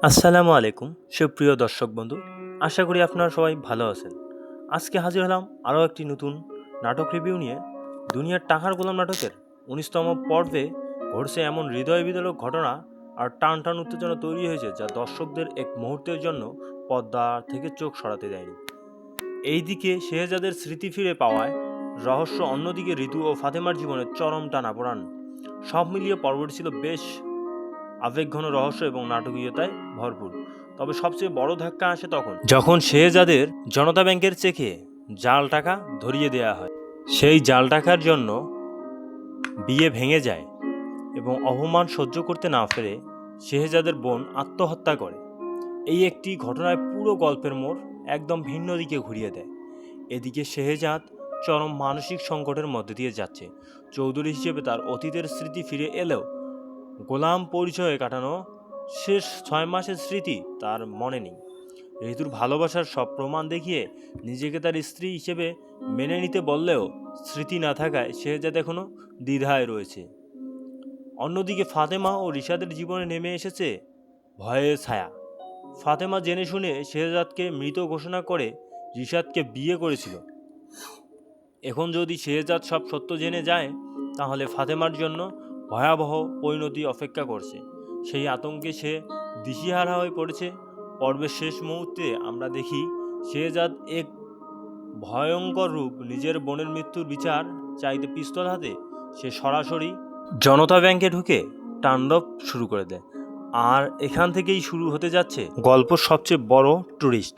আসসালামু আলাইকুম সুপ্রিয় দর্শক বন্ধু, আশা করি আপনারা সবাই ভালো আছেন। আজকে হাজির হলাম আরও একটি নতুন নাটক রিভিউ নিয়ে। দুনিয়ার টাকার গোলাম নাটকের ১৯তম পর্বে ঘটছে এমন হৃদয় বিদারক ঘটনা আর টান টান উত্তেজনা তৈরি হয়েছে যা দর্শকদের এক মুহূর্তের জন্য পর্দা থেকে চোখ সরাতে দেয়নি। এইদিকে শেহজাদের স্মৃতি ফিরে পাওয়ায় রহস্য, অন্যদিকে ঋতু ও ফাতেমার জীবনে চরম টানাপোড়ান। সব মিলিয়ে পর্বটি ছিল বেশ আবেগঘন, রহস্য এবং নাটকীয়তায় ভরপুর। তবে সবচেয়ে বড় ধাক্কা আসে তখন যখন শেহজাদের জনতা ব্যাংকের চেকে জাল টাকা ধরিয়ে দেয়া হয়। সেই জাল টাকার জন্য বিয়ে ভেঙে যায় এবং অপমান সহ্য করতে না পেরে শেহজাদের বোন আত্মহত্যা করে। এই একটি ঘটনায় পুরো গল্পের মোড় একদম ভিন্ন দিকে ঘুরিয়ে দেয়। এদিকে শেহজাদ চরম মানসিক সংকটের মধ্যে দিয়ে যাচ্ছে। চৌধুরী হিসেবে তার অতীতের স্মৃতি ফিরে এলেও গোলাম পরিচয়ে কাটানো শেষ 6 মাসের স্মৃতি তার মনে নেই। ঋতুর ভালোবাসার সব প্রমাণ দেখিয়ে নিজেকে তার স্ত্রী হিসেবে মেনে নিতে বললেও স্মৃতি না থাকায় শেহজাদ এখনও দ্বিধায় রয়েছে। অন্যদিকে ফাতেমা ও রিশাদের জীবনে নেমে এসেছে ভয়ের ছায়া। ফাতেমা জেনে শুনে শেহজাদকে মৃত ঘোষণা করে রিশাদকে বিয়ে করেছিল। এখন যদি শেহজাদ সব সত্য জেনে যায় তাহলে ফাতেমার জন্য ভয়াবহ পরিণতি অপেক্ষা করছে। সেই আতঙ্কে সে দিশেহারা হয়ে পড়েছে। পর্বের শেষ মুহূর্তে আমরা দেখি শেহজাদ এক ভয়ঙ্কর রূপ, নিজের বোনের মৃত্যুর বিচার চাইতে পিস্তল হাতে সে সরাসরি জনতা ব্যাংকে ঢুকে তাণ্ডব শুরু করে দেয়। আর এখান থেকেই শুরু হতে যাচ্ছে গল্প সবচেয়ে বড় টুইস্ট।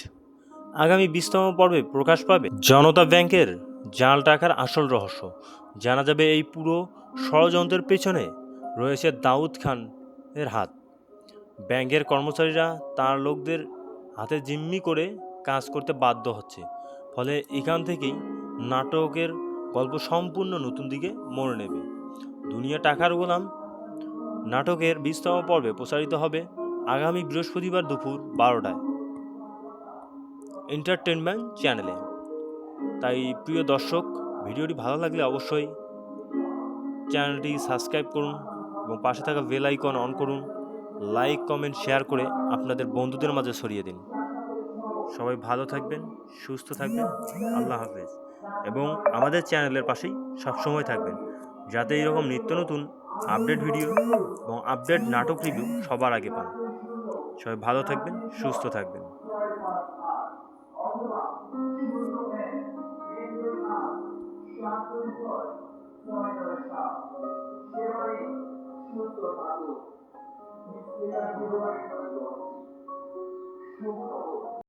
আগামী 20তম পর্বে প্রকাশ পাবে জনতা ব্যাংকের জাল টাকার আসল রহস্য। জানা যাবে এই পুরো ষড়যন্ত্রের পেছনে রয়েছে দাউদ খানের হাত। ব্যাংকের কর্মচারীরা তার লোকদের হাতে জিম্মি করে কাজ করতে বাধ্য হচ্ছে। ফলে এখান থেকেই নাটকের গল্প সম্পূর্ণ নতুন দিকে মোড় নেবে। দুনিয়া টাকার গোলাম নাটকের 20তম পর্বে প্রচারিত হবে আগামী বৃহস্পতিবার দুপুর 12টায় এন্টারটেনমেন্ট চ্যানেলে। তাই প্রিয় দর্শক, ভিডিওটি ভালো লাগলে অবশ্যই চ্যানেলটি সাবস্ক্রাইব করুন এবং পাশে থাকা বেল আইকন অন করুন। লাইক, কমেন্ট, শেয়ার করে আপনাদের বন্ধুদের মাঝে ছড়িয়ে দিন। সবাই ভালো থাকবেন, সুস্থ থাকবেন। আল্লাহ হাফেজ। এবং আমাদের চ্যানেলের পাশেই সবসময় থাকবেন যাতে এরকম নিত্য নতুন আপডেট ভিডিও এবং আপডেট নাটক রিভিউ সবার আগে পান। সবাই ভালো থাকবেন, সুস্থ থাকবেন।